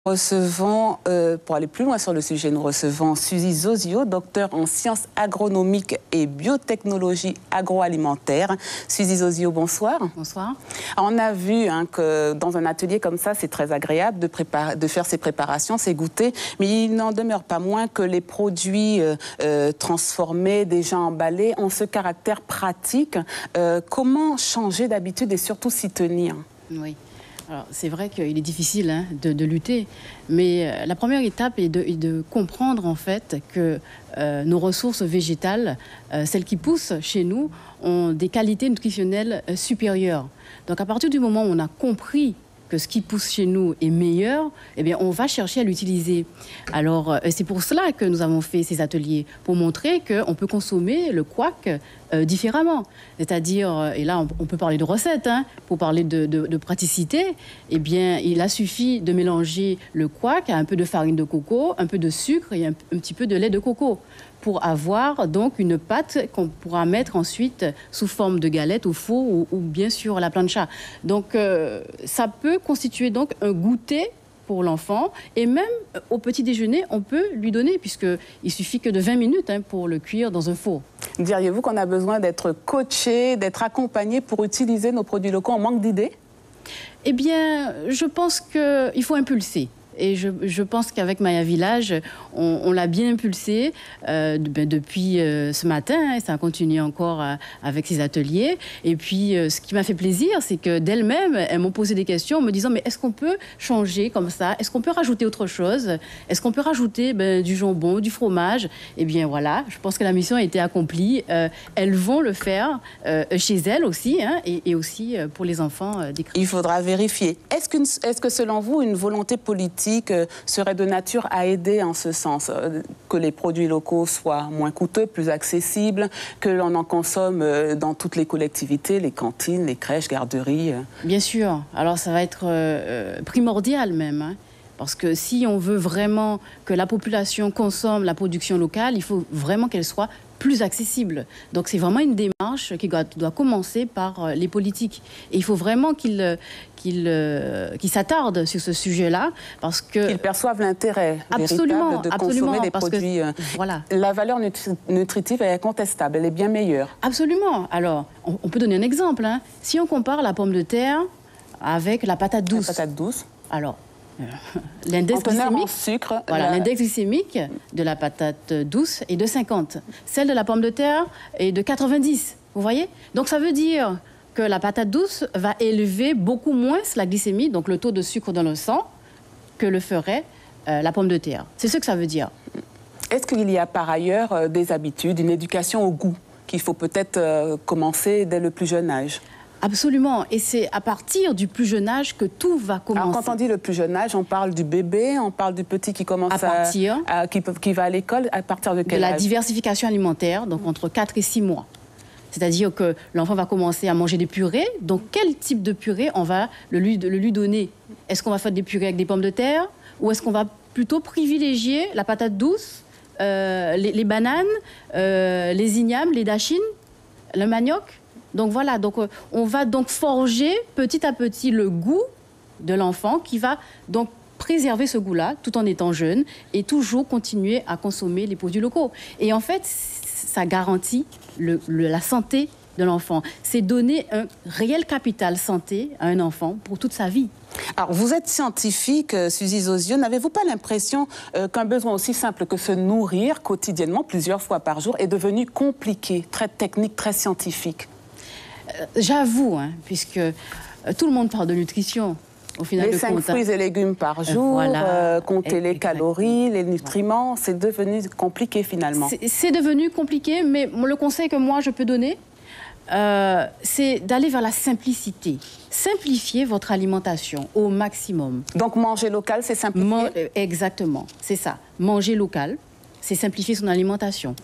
Recevons, pour aller plus loin sur le sujet, nous recevons Suzy Zozio, docteur en sciences agronomiques et biotechnologie agroalimentaire. Suzy Zozio, bonsoir. Bonsoir. On a vu que dans un atelier comme ça, c'est très agréable de faire ces préparations, ces goûters, mais il n'en demeure pas moins que les produits transformés, déjà emballés, ont ce caractère pratique. Comment changer d'habitude et surtout s'y tenir? Oui. Alors, c'est vrai qu'il est difficile de lutter, mais la première étape est de comprendre en fait que nos ressources végétales, celles qui poussent chez nous, ont des qualités nutritionnelles supérieures. Donc à partir du moment où on a compris que ce qui pousse chez nous est meilleur, eh bien, on va chercher à l'utiliser. Alors, c'est pour cela que nous avons fait ces ateliers, pour montrer qu'on peut consommer le couac différemment. C'est-à-dire, et là, on peut parler de recettes, pour parler de praticité, eh bien, il a suffi de mélanger le couac à un peu de farine de coco, un peu de sucre et un petit peu de lait de coco, pour avoir donc une pâte qu'on pourra mettre ensuite sous forme de galette au four ou bien sûr à la plancha. Donc ça peut constituer donc un goûter pour l'enfant et même au petit déjeuner on peut lui donner puisqu'il suffit que de 20 minutes pour le cuire dans un four. Diriez-vous qu'on a besoin d'être coaché, d'être accompagné pour utiliser nos produits locaux? On manque d'idées? Eh bien, je pense qu'il faut impulser. Et je pense qu'avec Maya Village, on l'a bien impulsé depuis ce matin. Et ça continue encore avec ces ateliers. Et puis, ce qui m'a fait plaisir, c'est que d'elles-mêmes, elles m'ont posé des questions en me disant « Mais est-ce qu'on peut changer comme ça? Est-ce qu'on peut rajouter autre chose? Est-ce qu'on peut rajouter du jambon, du fromage ?» Eh bien, voilà, je pense que la mission a été accomplie. Elles vont le faire chez elles aussi, et aussi pour les enfants des crèches. Il faudra vérifier. Est-ce que selon vous, une volonté politique serait de nature à aider en ce sens, que les produits locaux soient moins coûteux, plus accessibles, que l'on en consomme dans toutes les collectivités, les cantines, les crèches, garderies? Bien sûr. Alors ça va être primordial même. Parce que si on veut vraiment que la population consomme la production locale, il faut vraiment qu'elle soit plus accessible. Donc c'est vraiment une démarche qui doit commencer par les politiques. Et il faut vraiment qu'ils s'attardent sur ce sujet-là, parce que... Qu'ils perçoivent l'intérêt véritable de consommer des produits. Voilà. La valeur nutritive est incontestable, elle est bien meilleure. Absolument. Alors, on peut donner un exemple. Si on compare la pomme de terre avec la patate douce. La patate douce. Alors, l'index glycémique, sucre, l'index glycémique de la patate douce est de 50. Celle de la pomme de terre est de 90. Vous voyez? Donc ça veut dire que la patate douce va élever beaucoup moins la glycémie, donc le taux de sucre dans le sang, que le ferait la pomme de terre. C'est ce que ça veut dire. Est-ce qu'il y a par ailleurs des habitudes, une éducation au goût qu'il faut peut-être commencer dès le plus jeune âge? Absolument. Et c'est à partir du plus jeune âge que tout va commencer. Alors, quand on dit le plus jeune âge, on parle du bébé, on parle du petit qui commence qui va à l'école. À partir de quel âge? De la diversification alimentaire, donc entre 4 et 6 mois. C'est-à-dire que l'enfant va commencer à manger des purées. Donc, quel type de purée on va lui donner? Est-ce qu'on va faire des purées avec des pommes de terre? Ou est-ce qu'on va plutôt privilégier la patate douce, les bananes, les ignames, les dachines, le manioc? Donc voilà, donc on va donc forger petit à petit le goût de l'enfant qui va donc préserver ce goût-là tout en étant jeune et toujours continuer à consommer les produits locaux. Et en fait, ça garantit la santé de l'enfant. C'est donner un réel capital santé à un enfant pour toute sa vie. Alors, vous êtes scientifique, Suzy Zozio. N'avez-vous pas l'impression qu'un besoin aussi simple que se nourrir quotidiennement, plusieurs fois par jour, est devenu compliqué, très technique, très scientifique? J'avoue, puisque tout le monde parle de nutrition. Au final, les 5 fruits et légumes par jour, compter les calories, les nutriments, c'est devenu compliqué finalement. C'est devenu compliqué, mais le conseil que moi je peux donner, c'est d'aller vers la simplicité. Simplifiez votre alimentation au maximum. Donc manger local, c'est simplifier? Exactement, c'est ça. Manger local, c'est simplifier son alimentation.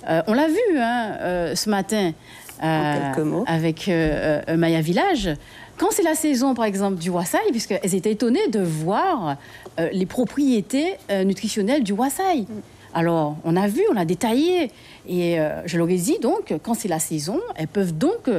On l'a vu ce matin avec Maya Village. Quand c'est la saison, par exemple, du wassaï, puisqu'elles étaient étonnées de voir les propriétés nutritionnelles du wassaï. Alors, on a vu, on a détaillé. Et je leur ai dit, donc, quand c'est la saison, elles peuvent donc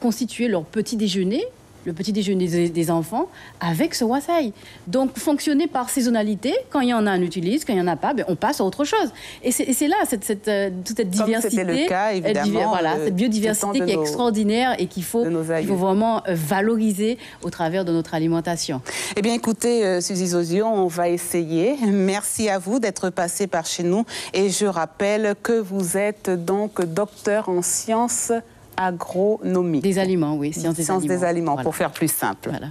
constituer leur petit déjeuner le petit déjeuner des enfants avec ce wassail. Donc, fonctionner par saisonnalité, quand il y en a, on utilise, quand il n'y en a pas, on passe à autre chose. Et c'est là, toute cette diversité, comme c'était le cas, évidemment, cette biodiversité qui est extraordinaire et qu'il faut vraiment valoriser au travers de notre alimentation. Eh bien, écoutez, Suzy Zozio, on va essayer. Merci à vous d'être passé par chez nous. Et je rappelle que vous êtes donc docteur en sciences agronomiques. Des aliments, oui, sciences des aliments. Pour faire plus simple. Voilà.